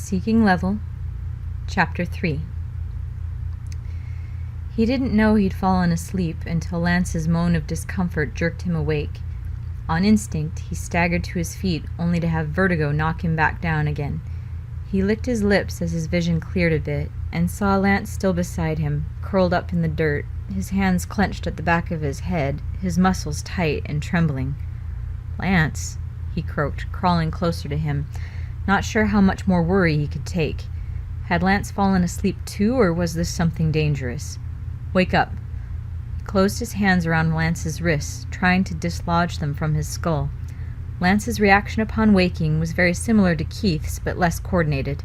Seeking Level, Chapter 3. He didn't know he'd fallen asleep until Lance's moan of discomfort jerked him awake. On instinct, he staggered to his feet, only to have vertigo knock him back down again. He licked his lips as his vision cleared a bit, and saw Lance still beside him, curled up in the dirt, his hands clenched at the back of his head, his muscles tight and trembling. "Lance," he croaked, crawling closer to him, not sure how much more worry he could take. Had Lance fallen asleep too, or was this something dangerous? "Wake up." He closed his hands around Lance's wrists, trying to dislodge them from his skull. Lance's reaction upon waking was very similar to Keith's, but less coordinated.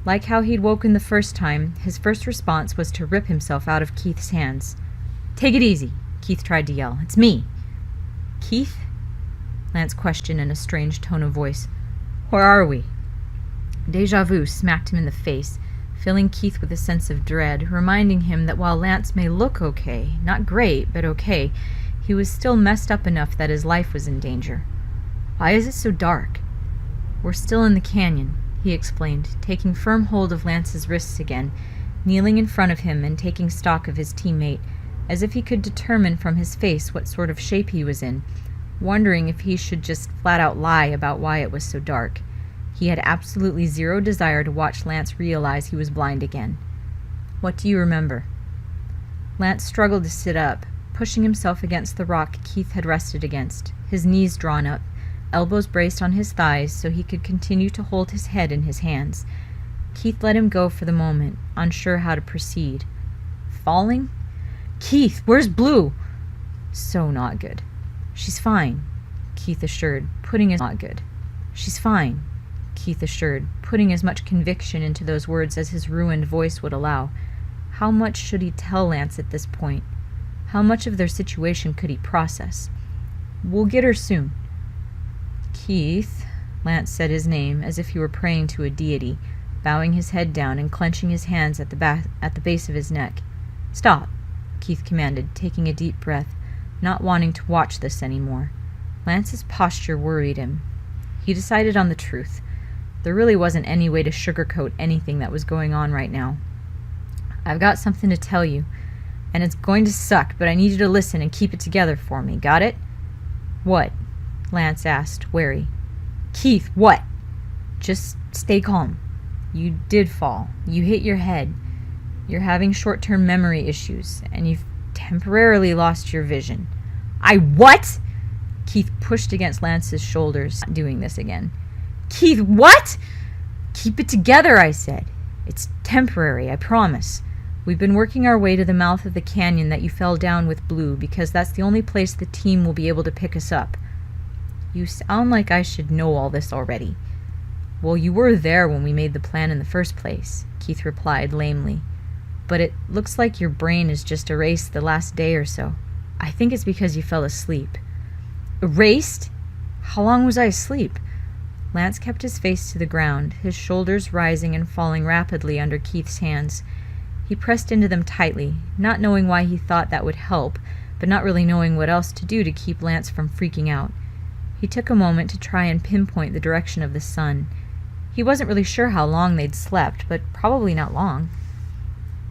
Like how he'd woken the first time, his first response was to rip himself out of Keith's hands. "Take it easy," Keith tried to yell. "It's me." "Keith?" Lance questioned in a strange tone of voice. "Where are we?" Deja vu smacked him in the face, filling Keith with a sense of dread, reminding him that while Lance may look okay, not great, but okay, he was still messed up enough that his life was in danger. "Why is it so dark?" "We're still in the canyon," he explained, taking firm hold of Lance's wrists again, kneeling in front of him and taking stock of his teammate, as if he could determine from his face what sort of shape he was in, wondering if he should just flat out lie about why it was so dark. He had absolutely zero desire to watch Lance realize he was blind again. "What do you remember?" Lance struggled to sit up, pushing himself against the rock Keith had rested against, his knees drawn up, elbows braced on his thighs so he could continue to hold his head in his hands. Keith let him go for the moment, unsure how to proceed. "Falling? Keith, where's Blue?" So not good. "She's fine," Keith assured, putting his not good. "She's fine," Keith assured, putting as much conviction into those words as his ruined voice would allow. How much should he tell Lance at this point? How much of their situation could he process? "We'll get her soon." "Keith," Lance said his name as if he were praying to a deity, bowing his head down and clenching his hands at the base of his neck. "Stop," Keith commanded, taking a deep breath, not wanting to watch this anymore. Lance's posture worried him. He decided on the truth. There really wasn't any way to sugarcoat anything that was going on right now. "I've got something to tell you, and it's going to suck, but I need you to listen and keep it together for me. Got it?" "What?" Lance asked, wary. "Keith, what?" "Just stay calm. You did fall. You hit your head. You're having short-term memory issues, and you've temporarily lost your vision." "I what?" Keith pushed against Lance's shoulders, doing this again. "Keith, what?" "Keep it together, I said. It's temporary, I promise. We've been working our way to the mouth of the canyon that you fell down with Blue because that's the only place the team will be able to pick us up." "You sound like I should know all this already." "Well, you were there when we made the plan in the first place," Keith replied lamely. "But it looks like your brain is just erased the last day or so. I think it's because you fell asleep." "Erased? How long was I asleep?" Lance kept his face to the ground, his shoulders rising and falling rapidly under Keith's hands. He pressed into them tightly, not knowing why he thought that would help, but not really knowing what else to do to keep Lance from freaking out. He took a moment to try and pinpoint the direction of the sun. He wasn't really sure how long they'd slept, but probably not long.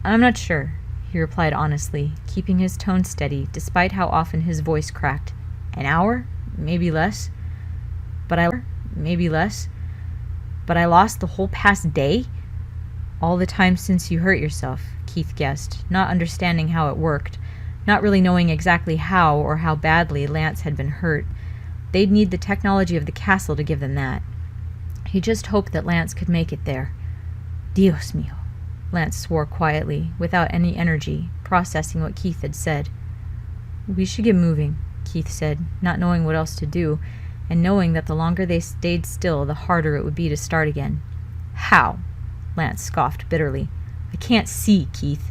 "I'm not sure," he replied honestly, keeping his tone steady despite how often his voice cracked. "An hour? Maybe less. But I lost the whole past day?" "All the time since you hurt yourself," Keith guessed, not understanding how it worked, not really knowing exactly how or how badly Lance had been hurt. They'd need the technology of the castle to give them that. He just hoped that Lance could make it there. "Dios mío," Lance swore quietly, without any energy, processing what Keith had said. "We should get moving," Keith said, not knowing what else to do, and knowing that the longer they stayed still, the harder it would be to start again. "How?" Lance scoffed bitterly. "I can't see, Keith."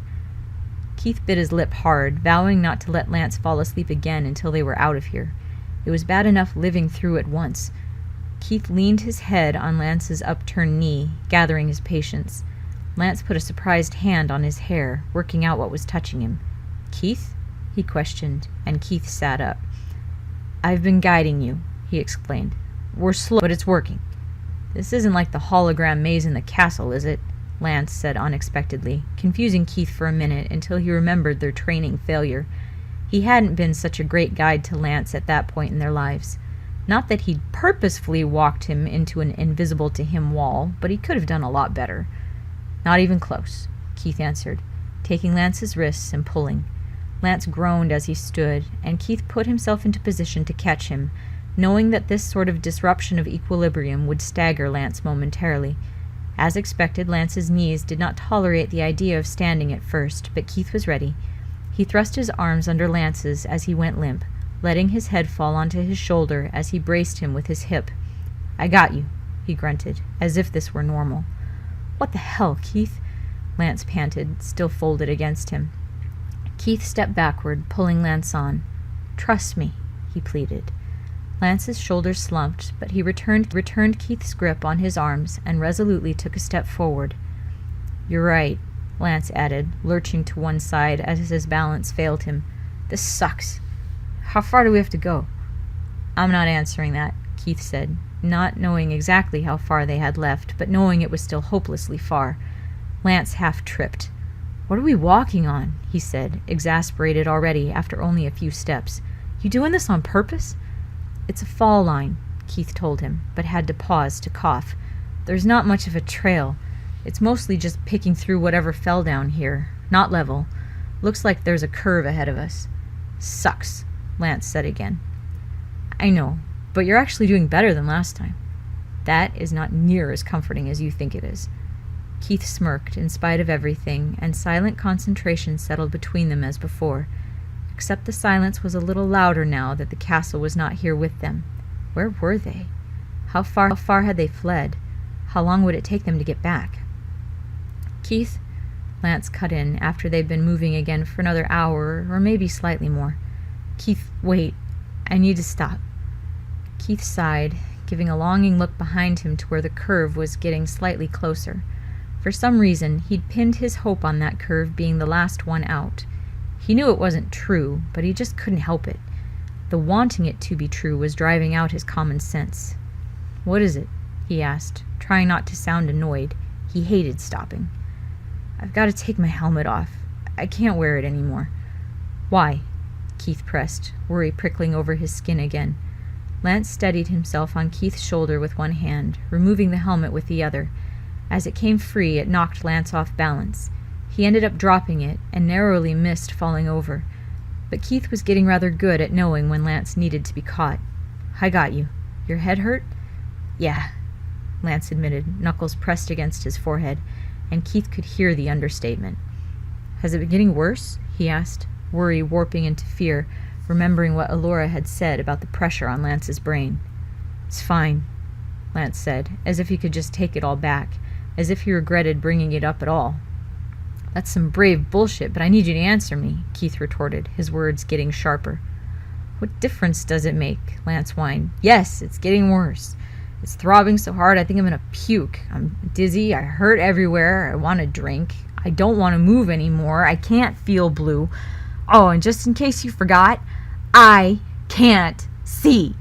Keith bit his lip hard, vowing not to let Lance fall asleep again until they were out of here. It was bad enough living through it once. Keith leaned his head on Lance's upturned knee, gathering his patience. Lance put a surprised hand on his hair, working out what was touching him. "Keith?" he questioned, and Keith sat up. "I've been guiding you," he explained. "We're slow, but it's working." "This isn't like the hologram maze in the castle, is it?" Lance said unexpectedly, confusing Keith for a minute until he remembered their training failure. He hadn't been such a great guide to Lance at that point in their lives. Not that he'd purposefully walked him into an invisible-to-him wall, but he could have done a lot better. "Not even close," Keith answered, taking Lance's wrists and pulling. Lance groaned as he stood, and Keith put himself into position to catch him, knowing that this sort of disruption of equilibrium would stagger Lance momentarily. As expected, Lance's knees did not tolerate the idea of standing at first, but Keith was ready. He thrust his arms under Lance's as he went limp, letting his head fall onto his shoulder as he braced him with his hip. "I got you," he grunted, as if this were normal. "What the hell, Keith?" Lance panted, still folded against him. Keith stepped backward, pulling Lance on. "Trust me," he pleaded. Lance's shoulders slumped, but he returned Keith's grip on his arms and resolutely took a step forward. "You're right," Lance added, lurching to one side as his balance failed him. "This sucks. How far do we have to go?" "I'm not answering that," Keith said, not knowing exactly how far they had left, but knowing it was still hopelessly far. Lance half tripped. "What are we walking on?" he said, exasperated already after only a few steps. "You doing this on purpose?" "It's a fall line," Keith told him, but had to pause to cough. "There's not much of a trail. It's mostly just picking through whatever fell down here. Not level. Looks like there's a curve ahead of us." "Sucks," Lance said again. "I know, but you're actually doing better than last time." "That is not near as comforting as you think it is." Keith smirked in spite of everything, and silent concentration settled between them as before. Except the silence was a little louder now that the castle was not here with them. Where were they? How far had they fled? How long would it take them to get back? "Keith," Lance cut in after they'd been moving again for another hour, or maybe slightly more. "Keith, wait. I need to stop." Keith sighed, giving a longing look behind him to where the curve was getting slightly closer. For some reason, he'd pinned his hope on that curve being the last one out. He knew it wasn't true, but he just couldn't help it. The wanting it to be true was driving out his common sense. "What is it?" he asked, trying not to sound annoyed. He hated stopping. "I've got to take my helmet off. I can't wear it anymore." "Why?" Keith pressed, worry prickling over his skin again. Lance steadied himself on Keith's shoulder with one hand, removing the helmet with the other. As it came free, it knocked Lance off balance. He ended up dropping it, and narrowly missed falling over. But Keith was getting rather good at knowing when Lance needed to be caught. "I got you. Your head hurt?" "Yeah," Lance admitted, knuckles pressed against his forehead, and Keith could hear the understatement. "Has it been getting worse?" he asked, worry warping into fear, remembering what Allura had said about the pressure on Lance's brain. "It's fine," Lance said, as if he could just take it all back, as if he regretted bringing it up at all. "That's some brave bullshit, but I need you to answer me," Keith retorted, his words getting sharper. "What difference does it make?" Lance whined. "Yes, it's getting worse. It's throbbing so hard I think I'm gonna puke. I'm dizzy, I hurt everywhere, I want to drink. I don't want to move anymore, I can't feel blue. Oh, and just in case you forgot, I can't see."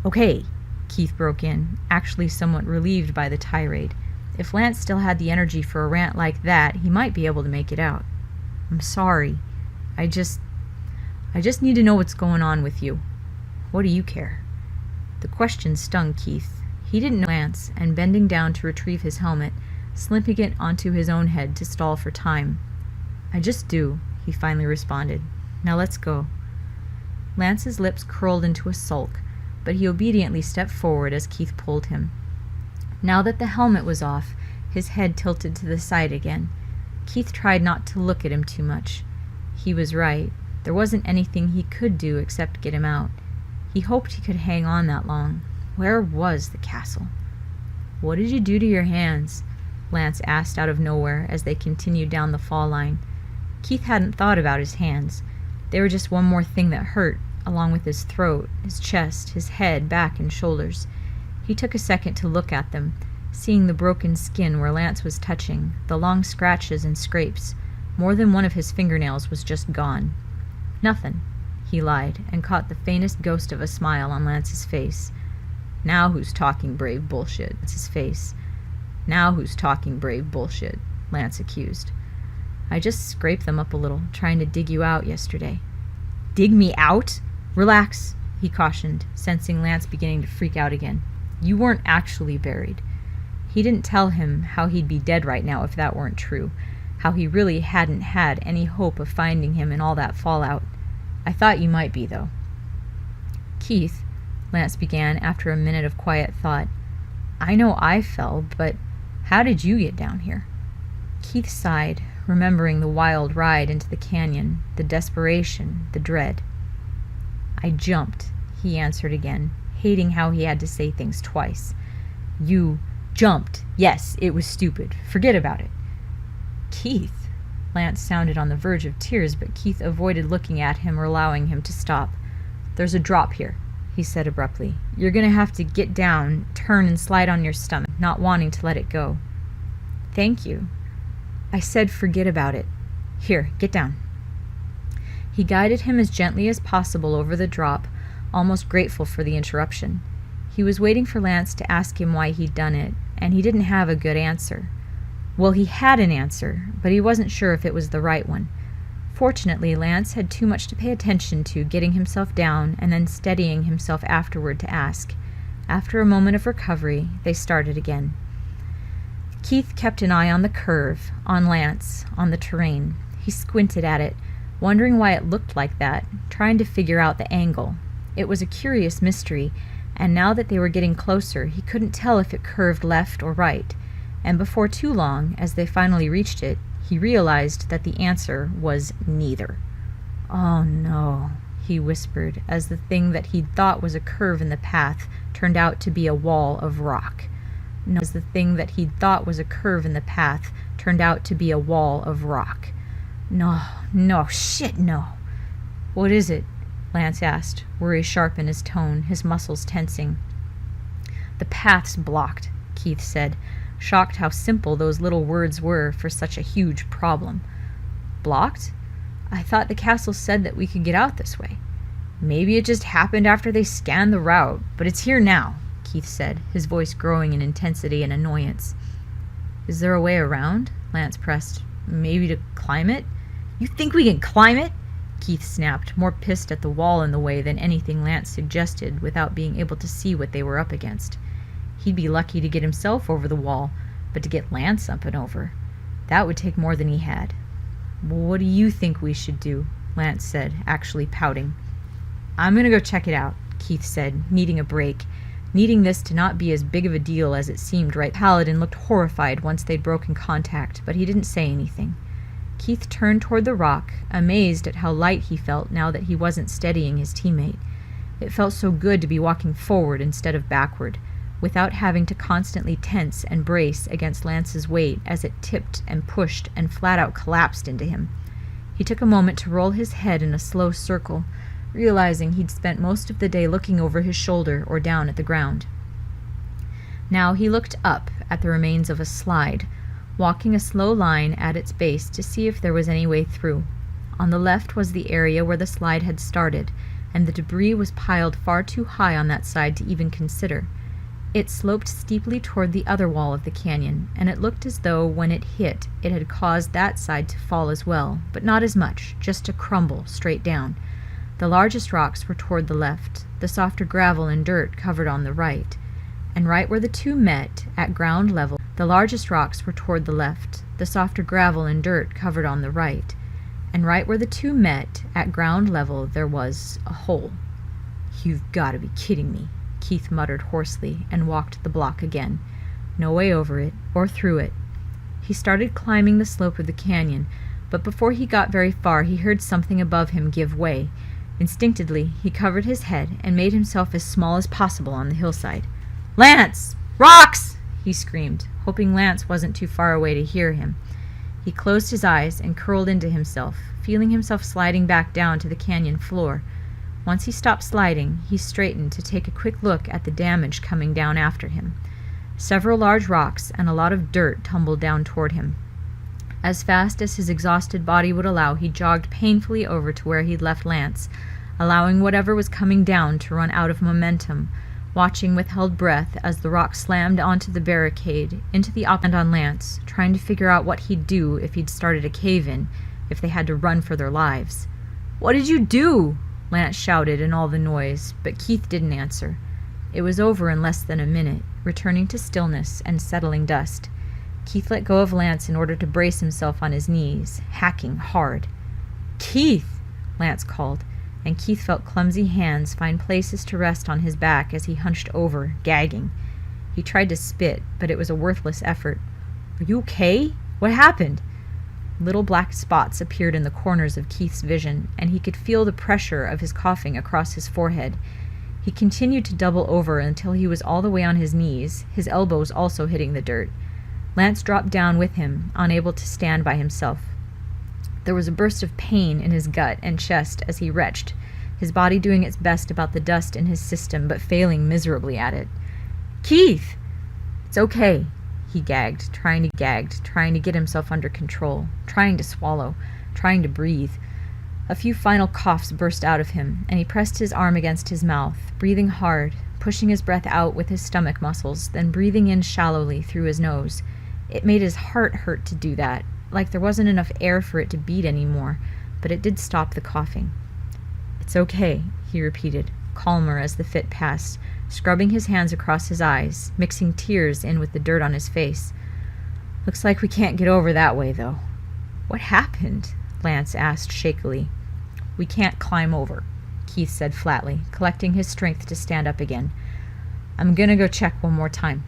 "Okay," Keith broke in, actually somewhat relieved by the tirade. If Lance still had the energy for a rant like that, he might be able to make it out. "I'm sorry. I just need to know what's going on with you. What do you care?" The question stung Keith. He didn't know Lance, and bending down to retrieve his helmet, slipping it onto his own head to stall for time. "I just do," he finally responded. "Now let's go." Lance's lips curled into a sulk, but he obediently stepped forward as Keith pulled him. Now that the helmet was off, his head tilted to the side again. Keith tried not to look at him too much. He was right. There wasn't anything he could do except get him out. He hoped he could hang on that long. Where was the castle? "What did you do to your hands?" Lance asked out of nowhere as they continued down the fall line. Keith hadn't thought about his hands. They were just one more thing that hurt, along with his throat, his chest, his head, back, and shoulders. He took a second to look at them, seeing the broken skin where Lance was touching, the long scratches and scrapes. More than one of his fingernails was just gone. "Nothing," he lied, and caught the faintest ghost of a smile on Lance's face. Now who's talking brave bullshit? It's his face. Now who's talking brave bullshit? Lance accused. I just scraped them up a little, trying to dig you out yesterday. Dig me out? Relax, he cautioned, sensing Lance beginning to freak out again. You weren't actually buried. He didn't tell him how he'd be dead right now if that weren't true, how he really hadn't had any hope of finding him in all that fallout. I thought you might be, though. Keith, Lance began after a minute of quiet thought, I know I fell, but how did you get down here? Keith sighed, remembering the wild ride into the canyon, the desperation, the dread. I jumped, he answered again, hating how he had to say things twice. You jumped. Yes, it was stupid. Forget about it. Keith. Lance sounded on the verge of tears, but Keith avoided looking at him or allowing him to stop. There's a drop here, he said abruptly. You're going to have to get down, turn and slide on your stomach, not wanting to let it go. Thank you. I said forget about it. Here, get down. He guided him as gently as possible over the drop, almost grateful for the interruption. He was waiting for Lance to ask him why he'd done it, and he didn't have a good answer. Well, he had an answer, but he wasn't sure if it was the right one. Fortunately, Lance had too much to pay attention to getting himself down and then steadying himself afterward to ask. After a moment of recovery, they started again. Keith kept an eye on the curve, on Lance, on the terrain. He squinted at it, wondering why it looked like that, trying to figure out the angle. It was a curious mystery, and now that they were getting closer, he couldn't tell if it curved left or right. And before too long, as they finally reached it, he realized that the answer was neither. Oh no, he whispered, as the thing that he'd thought was a curve in the path turned out to be a wall of rock. No, as the thing that he'd thought was a curve in the path turned out to be a wall of rock. No, shit, no. What is it? Lance asked, worry sharp in his tone, his muscles tensing. The path's blocked, Keith said, shocked how simple those little words were for such a huge problem. Blocked? I thought the castle said that we could get out this way. Maybe it just happened after they scanned the route, but it's here now, Keith said, his voice growing in intensity and annoyance. Is there a way around? Lance pressed. Maybe to climb it? You think we can climb it? Keith snapped, more pissed at the wall in the way than anything Lance suggested without being able to see what they were up against. He'd be lucky to get himself over the wall, but to get Lance up and over, that would take more than he had. What do you think we should do? Lance said, actually pouting. I'm going to go check it out, Keith said, needing a break, needing this to not be as big of a deal as it seemed right. Paladin looked horrified once they'd broken contact, but he didn't say anything. Keith turned toward the rock, amazed at how light he felt now that he wasn't steadying his teammate. It felt so good to be walking forward instead of backward, without having to constantly tense and brace against Lance's weight as it tipped and pushed and flat out collapsed into him. He took a moment to roll his head in a slow circle, realizing he'd spent most of the day looking over his shoulder or down at the ground. Now he looked up at the remains of a slide, walking a slow line at its base to see if there was any way through. On the left was the area where the slide had started, and the debris was piled far too high on that side to even consider. It sloped steeply toward the other wall of the canyon, and it looked as though when it hit, it had caused that side to fall as well, but not as much, just to crumble straight down. The largest rocks were toward the left, the softer gravel and dirt covered on the right, and right where the two met, at ground level, the largest rocks were toward the left, the softer gravel and dirt covered on the right, and right where the two met, at ground level, there was a hole. You've got to be kidding me, Keith muttered hoarsely and walked the block again. No way over it, or through it. He started climbing the slope of the canyon, but before he got very far he heard something above him give way. Instinctively, he covered his head and made himself as small as possible on the hillside. "Lance! Rocks!" he screamed, hoping Lance wasn't too far away to hear him. He closed his eyes and curled into himself, feeling himself sliding back down to the canyon floor. Once he stopped sliding, he straightened to take a quick look at the damage coming down after him. Several large rocks and a lot of dirt tumbled down toward him. As fast as his exhausted body would allow, he jogged painfully over to where he'd left Lance, allowing whatever was coming down to run out of momentum, watching with held breath as the rock slammed onto the barricade, into the opposite on Lance, trying to figure out what he'd do if he'd started a cave-in, if they had to run for their lives. "What did you do?" Lance shouted in all the noise, but Keith didn't answer. It was over in less than a minute, returning to stillness and settling dust. Keith let go of Lance in order to brace himself on his knees, hacking hard. "Keith!" Lance called, and Keith felt clumsy hands find places to rest on his back as he hunched over, gagging. He tried to spit, but it was a worthless effort. "Are you okay? What happened?" Little black spots appeared in the corners of Keith's vision, and he could feel the pressure of his coughing across his forehead. He continued to double over until he was all the way on his knees, his elbows also hitting the dirt. Lance dropped down with him, unable to stand by himself. There was a burst of pain in his gut and chest as he retched, his body doing its best about the dust in his system but failing miserably at it. "Keith!" "It's okay," he gagged, trying to get himself under control, trying to swallow, trying to breathe. A few final coughs burst out of him, and he pressed his arm against his mouth, breathing hard, pushing his breath out with his stomach muscles, then breathing in shallowly through his nose. It made his heart hurt to do that, like there wasn't enough air for it to beat anymore, but it did stop the coughing. "It's okay," he repeated, calmer as the fit passed, scrubbing his hands across his eyes, mixing tears in with the dirt on his face. "Looks like we can't get over that way, though." "What happened?" Lance asked shakily. "We can't climb over," Keith said flatly, collecting his strength to stand up again. "I'm gonna go check one more time."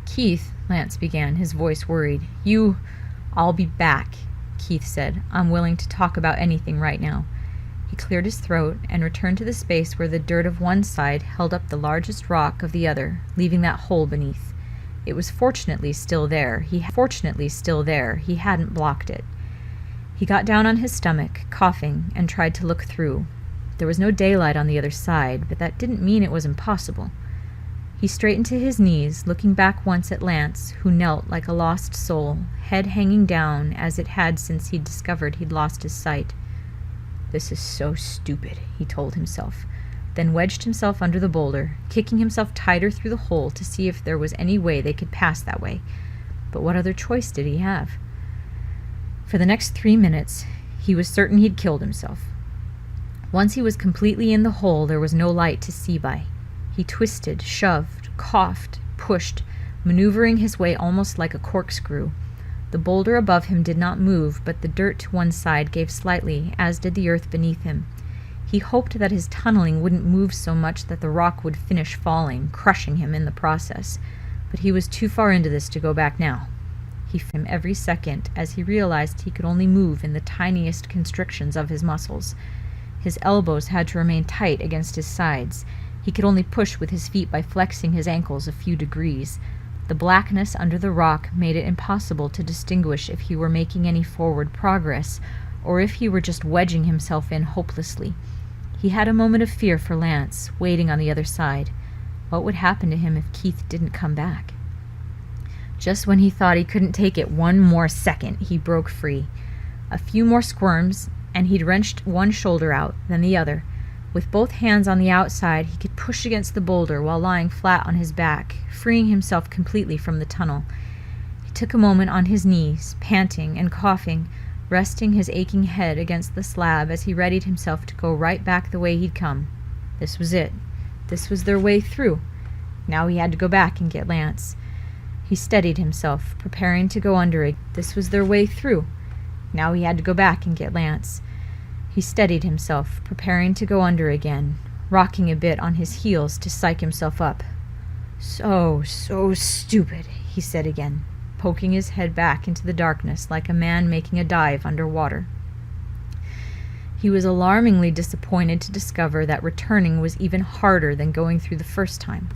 "Keith," Lance began, his voice worried. "I'll be back," Keith said. "I'm willing to talk about anything right now." He cleared his throat and returned to the space where the dirt of one side held up the largest rock of the other, leaving that hole beneath. It was fortunately still there. He hadn't blocked it. He got down on his stomach, coughing, and tried to look through. There was no daylight on the other side, but that didn't mean it was impossible. He straightened to his knees, looking back once at Lance, who knelt like a lost soul, head hanging down as it had since he'd discovered he'd lost his sight. "This is so stupid," he told himself, then wedged himself under the boulder, kicking himself tighter through the hole to see if there was any way they could pass that way. But what other choice did he have? For the next 3 minutes, he was certain he'd killed himself. Once he was completely in the hole, there was no light to see by. He twisted, shoved, coughed, pushed, maneuvering his way almost like a corkscrew. The boulder above him did not move, but the dirt to one side gave slightly, as did the earth beneath him. He hoped that his tunneling wouldn't move so much that the rock would finish falling, crushing him in the process. But he was too far into this to go back now. He felt him every second as he realized he could only move in the tiniest constrictions of his muscles. His elbows had to remain tight against his sides. He could only push with his feet by flexing his ankles a few degrees. The blackness under the rock made it impossible to distinguish if he were making any forward progress, or if he were just wedging himself in hopelessly. He had a moment of fear for Lance, waiting on the other side. What would happen to him if Keith didn't come back? Just when he thought he couldn't take it one more second, he broke free. A few more squirms, and he'd wrenched one shoulder out, then the other. With both hands on the outside, he could push against the boulder while lying flat on his back, freeing himself completely from the tunnel. He took a moment on his knees, panting and coughing, resting his aching head against the slab as he readied himself to go right back the way he'd come. This was it. This was their way through. Now he had to go back and get Lance. He steadied himself, preparing to go under it. This was their way through. Now he had to go back and get Lance. He steadied himself, preparing to go under again, rocking a bit on his heels to psych himself up. So stupid, he said again, poking his head back into the darkness like a man making a dive underwater. He was alarmingly disappointed to discover that returning was even harder than going through the first time.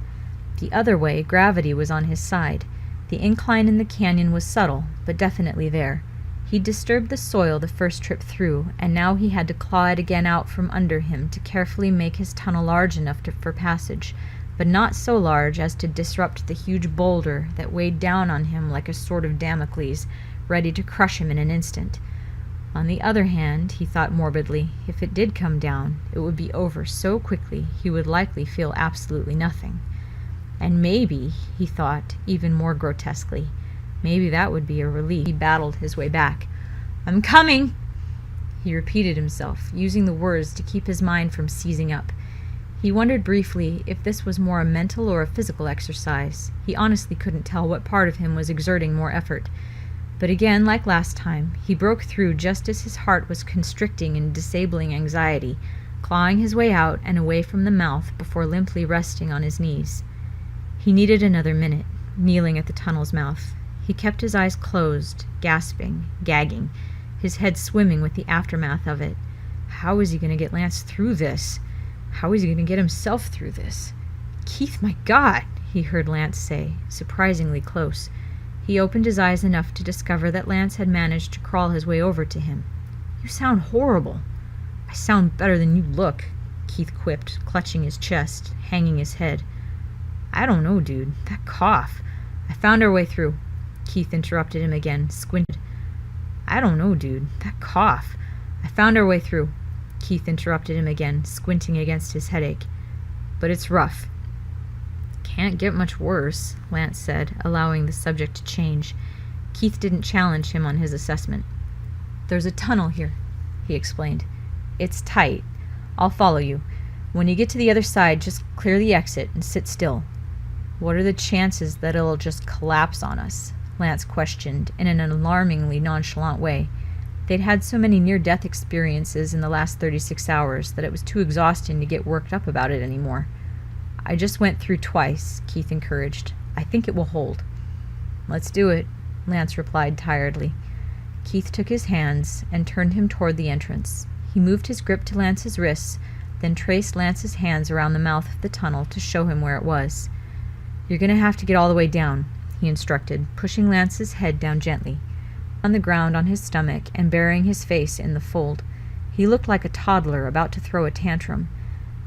The other way, gravity was on his side. The incline in the canyon was subtle, but definitely there. He'd disturbed the soil the first trip through, and now he had to claw it again out from under him to carefully make his tunnel large enough for passage, but not so large as to disrupt the huge boulder that weighed down on him like a sword of Damocles, ready to crush him in an instant. On the other hand, he thought morbidly, if it did come down, it would be over so quickly he would likely feel absolutely nothing. And maybe, he thought, even more grotesquely, maybe that would be a relief. He battled his way back. "I'm coming!" He repeated himself, using the words to keep his mind from seizing up. He wondered briefly if this was more a mental or a physical exercise. He honestly couldn't tell what part of him was exerting more effort. But again, like last time, he broke through just as his heart was constricting in disabling anxiety, clawing his way out and away from the mouth before limply resting on his knees. He needed another minute, kneeling at the tunnel's mouth. He kept his eyes closed, gasping, gagging, his head swimming with the aftermath of it. How was he going to get Lance through this? How was he going to get himself through this? "Keith, my God!" he heard Lance say, surprisingly close. He opened his eyes enough to discover that Lance had managed to crawl his way over to him. "You sound horrible." "I sound better than you look," Keith quipped, clutching his chest, hanging his head. "I don't know, dude. That cough." "I found our way through." Keith interrupted him again, squinted. "I don't know, dude. That cough." "I found our way through." Keith interrupted him again, squinting against his headache. "But it's rough." "Can't get much worse," Lance said, allowing the subject to change. Keith didn't challenge him on his assessment. "There's a tunnel here," he explained. "It's tight. I'll follow you. When you get to the other side, just clear the exit and sit still." "What are the chances that it'll just collapse on us?" Lance questioned, in an alarmingly nonchalant way. They'd had so many near-death experiences in the last 36 hours that it was too exhausting to get worked up about it anymore. "I just went through twice," Keith encouraged. "I think it will hold." "Let's do it," Lance replied tiredly. Keith took his hands and turned him toward the entrance. He moved his grip to Lance's wrists, then traced Lance's hands around the mouth of the tunnel to show him where it was. "You're going to have to get all the way down," he instructed, pushing Lance's head down gently. On the ground on his stomach and burying his face in the fold. He looked like a toddler about to throw a tantrum,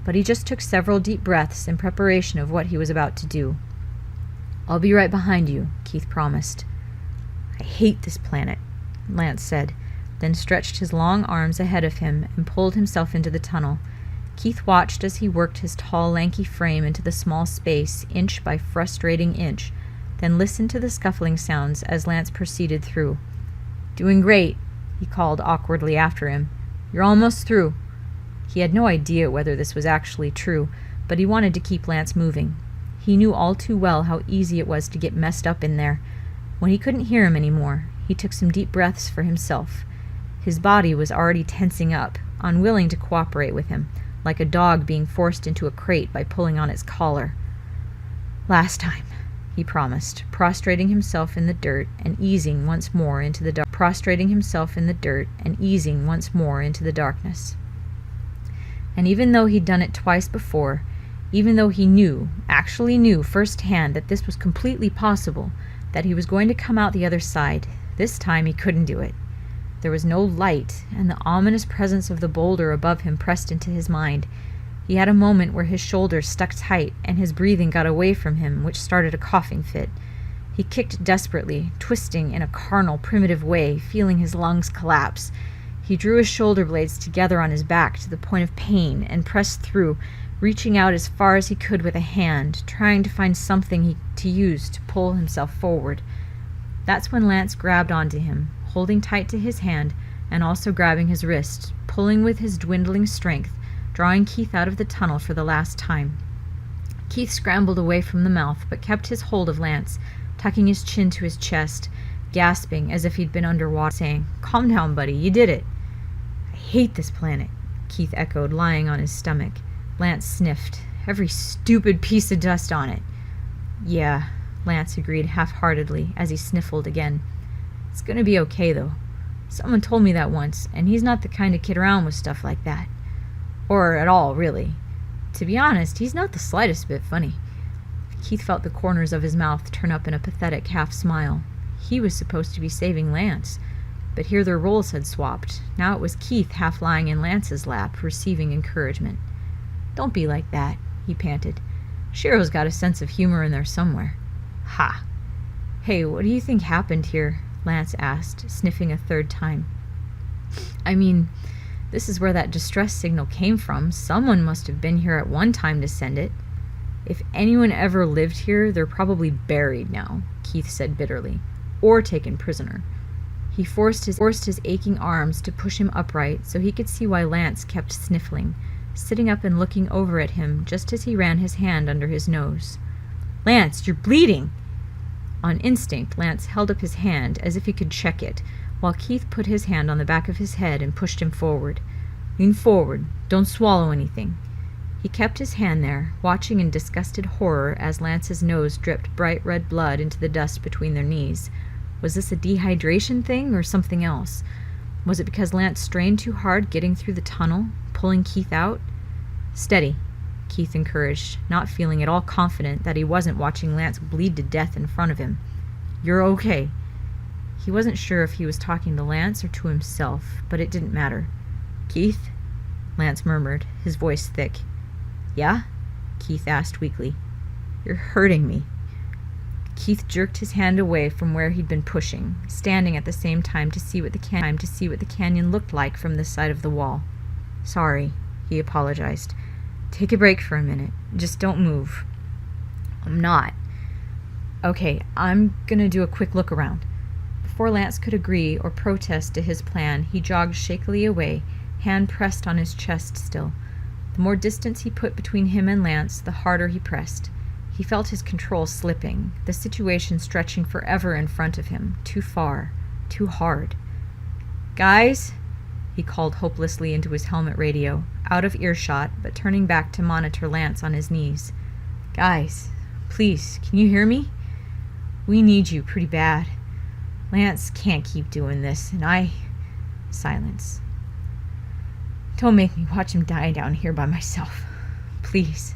but he just took several deep breaths in preparation of what he was about to do. "I'll be right behind you," Keith promised. "I hate this planet," Lance said, then stretched his long arms ahead of him and pulled himself into the tunnel. Keith watched as he worked his tall, lanky frame into the small space, inch by frustrating inch, then listened to the scuffling sounds as Lance proceeded through. "Doing great," he called awkwardly after him. "You're almost through." He had no idea whether this was actually true, but he wanted to keep Lance moving. He knew all too well how easy it was to get messed up in there. When he couldn't hear him anymore, he took some deep breaths for himself. His body was already tensing up, unwilling to cooperate with him, like a dog being forced into a crate by pulling on its collar. "Last time," he promised, prostrating himself in the dirt and easing once more into the darkness. And even though he'd done it twice before, even though he actually knew firsthand that this was completely possible, that he was going to come out the other side, this time he couldn't do it. There was no light, and the ominous presence of the boulder above him pressed into his mind. He had a moment where his shoulders stuck tight and his breathing got away from him, which started a coughing fit. He kicked desperately, twisting in a carnal, primitive way, feeling his lungs collapse. He drew his shoulder blades together on his back to the point of pain and pressed through, reaching out as far as he could with a hand, trying to find something to use to pull himself forward. That's when Lance grabbed onto him, holding tight to his hand and also grabbing his wrist, pulling with his dwindling strength, drawing Keith out of the tunnel for the last time. Keith scrambled away from the mouth, but kept his hold of Lance, tucking his chin to his chest, gasping as if he'd been underwater, saying, "Calm down, buddy, you did it." "I hate this planet," Keith echoed, lying on his stomach. Lance sniffed. "Every stupid piece of dust on it." "Yeah," Lance agreed half-heartedly as he sniffled again. "It's gonna be okay, though. Someone told me that once, and he's not the kind to kid around with stuff like that. Or at all, really. To be honest, he's not the slightest bit funny." Keith felt the corners of his mouth turn up in a pathetic half-smile. He was supposed to be saving Lance, but here their roles had swapped. Now it was Keith half lying in Lance's lap, receiving encouragement. "Don't be like that," he panted. "Shiro's got a sense of humor in there somewhere." "Ha!" "Hey, what do you think happened here?" Lance asked, sniffing a third time. I mean, this is where that distress signal came from. Someone must have been here at one time to send it. If anyone ever lived here, they're probably buried now, Keith said bitterly, or taken prisoner. He forced his aching arms to push him upright so he could see why Lance kept sniffling, sitting up and looking over at him just as he ran his hand under his nose. "Lance, you're bleeding!" On instinct, Lance held up his hand as if he could check it, while Keith put his hand on the back of his head and pushed him forward. "Lean forward. Don't swallow anything." He kept his hand there, watching in disgusted horror as Lance's nose dripped bright red blood into the dust between their knees. Was this a dehydration thing or something else? Was it because Lance strained too hard getting through the tunnel, pulling Keith out? "Steady," Keith encouraged, not feeling at all confident that he wasn't watching Lance bleed to death in front of him. "You're okay." He wasn't sure if he was talking to Lance or to himself, but it didn't matter. "Keith?" Lance murmured, his voice thick. "Yeah?" Keith asked weakly. "You're hurting me." Keith jerked his hand away from where he'd been pushing, standing at the same time to see what the canyon looked like from this side of the wall. "Sorry," he apologized. "Take a break for a minute. Just don't move." "I'm not." "Okay, I'm gonna do a quick look around." Before Lance could agree or protest to his plan, he jogged shakily away, hand pressed on his chest still. The more distance he put between him and Lance, the harder he pressed. He felt his control slipping, the situation stretching forever in front of him, too far, too hard. "Guys?" he called hopelessly into his helmet radio, out of earshot, but turning back to monitor Lance on his knees. "Guys, please, can you hear me? We need you pretty bad. Lance can't keep doing this, and I..." Silence. "Don't make me watch him die down here by myself. Please."